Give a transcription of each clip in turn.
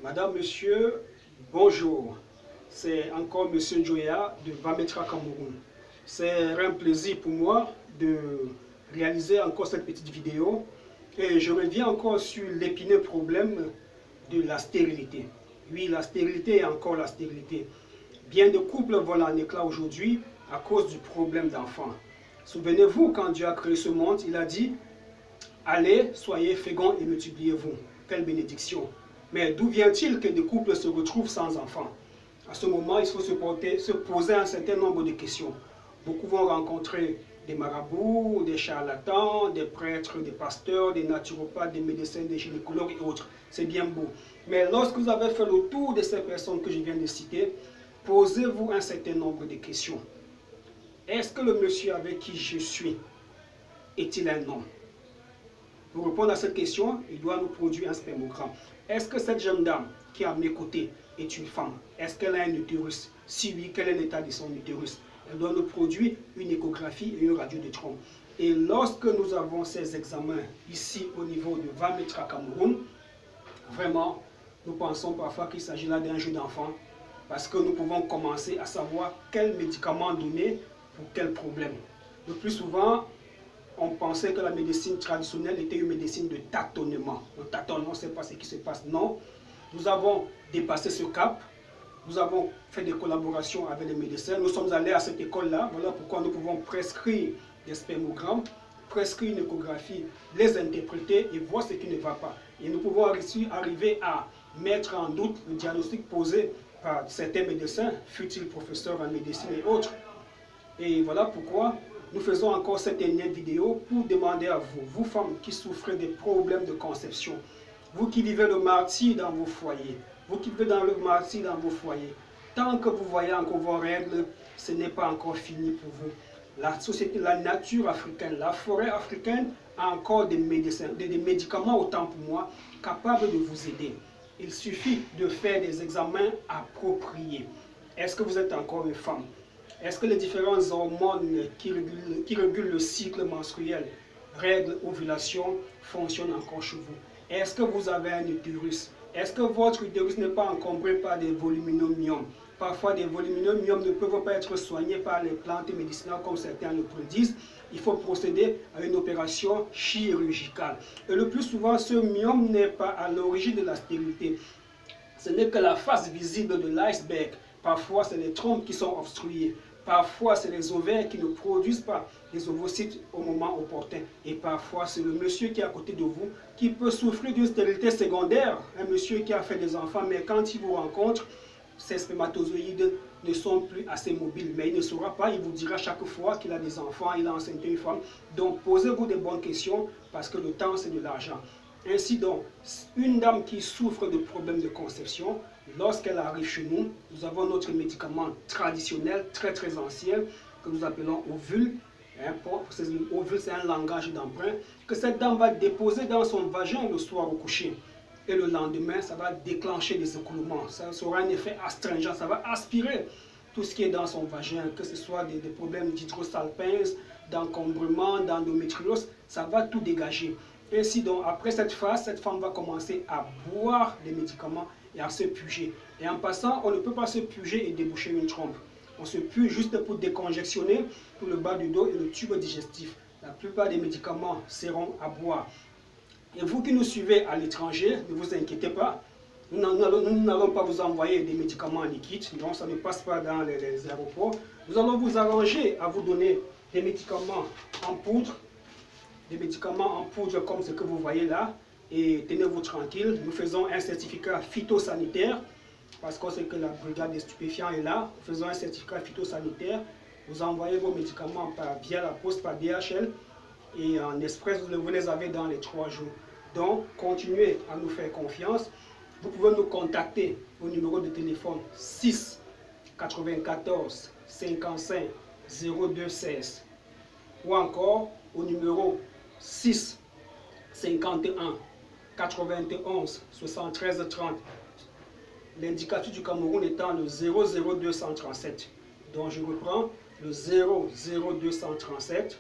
Madame, Monsieur, bonjour. C'est encore Monsieur Joya de Vametra Cameroun. C'est un plaisir pour moi de réaliser encore cette petite vidéo. Et je reviens encore sur l'épineux problème de la stérilité. Oui, la stérilité et encore la stérilité. Bien de couples volent en éclats aujourd'hui à cause du problème d'enfants. Souvenez-vous, quand Dieu a créé ce monde, il a dit « Allez, soyez féconds et multipliez-vous ». Quelle bénédiction! Mais d'où vient-il que des couples se retrouvent sans enfants? À ce moment, il faut se poser un certain nombre de questions. Beaucoup vont rencontrer des marabouts, des charlatans, des prêtres, des pasteurs, des naturopathes, des médecins, des gynécologues et autres. C'est bien beau. Mais lorsque vous avez fait le tour de ces personnes que je viens de citer, posez-vous un certain nombre de questions. Est-ce que le monsieur avec qui je suis est-il un homme? Pour répondre à cette question, il doit nous produire un spermogramme. Est-ce que cette jeune dame qui est à mes côtés est une femme? Est-ce qu'elle a un utérus? Si oui, quel est l'état de son utérus? Elle doit nous produire une échographie et une radio de trompe. Et lorsque nous avons ces examens ici au niveau de Vametra Cameroun, vraiment, nous pensons parfois qu'il s'agit là d'un jeu d'enfant parce que nous pouvons commencer à savoir quel médicament donner pour quel problème. Le plus souvent, on pensait que la médecine traditionnelle était une médecine de tâtonnement. On tâtonne, on ne sait pas ce qui se passe. Non, nous avons dépassé ce cap. Nous avons fait des collaborations avec les médecins. Nous sommes allés à cette école-là. Voilà pourquoi nous pouvons prescrire des spermogrammes, prescrire une échographie, les interpréter et voir ce qui ne va pas. Et nous pouvons arriver à mettre en doute le diagnostic posé par certains médecins, fut-il professeurs en médecine et autres. Et voilà pourquoi nous faisons encore cette énième vidéo pour demander à vous, vous femmes qui souffrez des problèmes de conception, vous qui vivez le martyre dans vos foyers, vous qui vivez dans le martyre dans vos foyers, tant que vous voyez encore vos règles, ce n'est pas encore fini pour vous. La société, la nature africaine, la forêt africaine a encore des médicaments, autant pour moi, capables de vous aider. Il suffit de faire des examens appropriés. Est-ce que vous êtes encore une femme? Est-ce que les différentes hormones qui régulent le cycle menstruel, règles, ovulation, fonctionnent encore chez vous? Est-ce que vous avez un utérus? Est-ce que votre utérus n'est pas encombré par des voluminomyome? Parfois, des voluminomyome ne peuvent pas être soignés par les plantes médicinales comme certains le prédisent. Il faut procéder à une opération chirurgicale. Et le plus souvent, ce myome n'est pas à l'origine de la stérilité. Ce n'est que la face visible de l'iceberg. Parfois, c'est les trompes qui sont obstruées. Parfois, c'est les ovaires qui ne produisent pas les ovocytes au moment opportun. Et parfois, c'est le monsieur qui est à côté de vous qui peut souffrir d'une stérilité secondaire. Un monsieur qui a fait des enfants, mais quand il vous rencontre, ses spermatozoïdes ne sont plus assez mobiles. Mais il ne saura pas, il vous dira chaque fois qu'il a des enfants, il a enceinté une femme. Donc, posez-vous des bonnes questions parce que le temps, c'est de l'argent. Ainsi donc, une dame qui souffre de problèmes de conception, lorsqu'elle arrive chez nous, nous avons notre médicament traditionnel, très ancien, que nous appelons ovule. Ovule, c'est un langage d'emprunt, que cette dame va déposer dans son vagin le soir au coucher. Et le lendemain, ça va déclencher des écoulements. Ça aura un effet astringent, ça va aspirer tout ce qui est dans son vagin, que ce soit des problèmes d'hydrosalpinge, d'encombrement, d'endométriose, ça va tout dégager. Ainsi donc, après cette phase, cette femme va commencer à boire des médicaments et à se puger. Et en passant, on ne peut pas se puger et déboucher une trompe. On se puge juste pour décongestionner tout le bas du dos et le tube digestif. La plupart des médicaments seront à boire. Et vous qui nous suivez à l'étranger, ne vous inquiétez pas. Nous n'allons pas vous envoyer des médicaments en liquide. Non, ça ne passe pas dans les aéroports. Nous allons vous arranger à vous donner des médicaments en poudre. Des médicaments en poudre comme ce que vous voyez là. Et tenez-vous tranquille, nous faisons un certificat phytosanitaire parce qu'on sait que la brigade des stupéfiants est là. Nous faisons un certificat phytosanitaire. Vous envoyez vos médicaments via la poste, par DHL et en express, vous les avez dans les 3 jours. Donc, continuez à nous faire confiance. Vous pouvez nous contacter au numéro de téléphone 6 94 55 02 16 ou encore au numéro 6 51 91 73 30. L'indicatif du Cameroun étant le 00237. Donc je reprends le 00237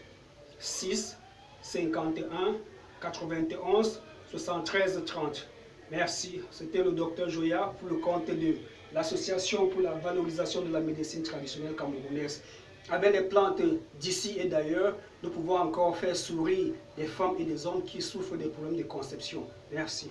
6 51 91 73 30. Merci. C'était le docteur Joya pour le compte de l'Association pour la valorisation de la médecine traditionnelle camerounaise. Avec les plantes d'ici et d'ailleurs, nous pouvons encore faire sourire des femmes et des hommes qui souffrent des problèmes de conception. Merci.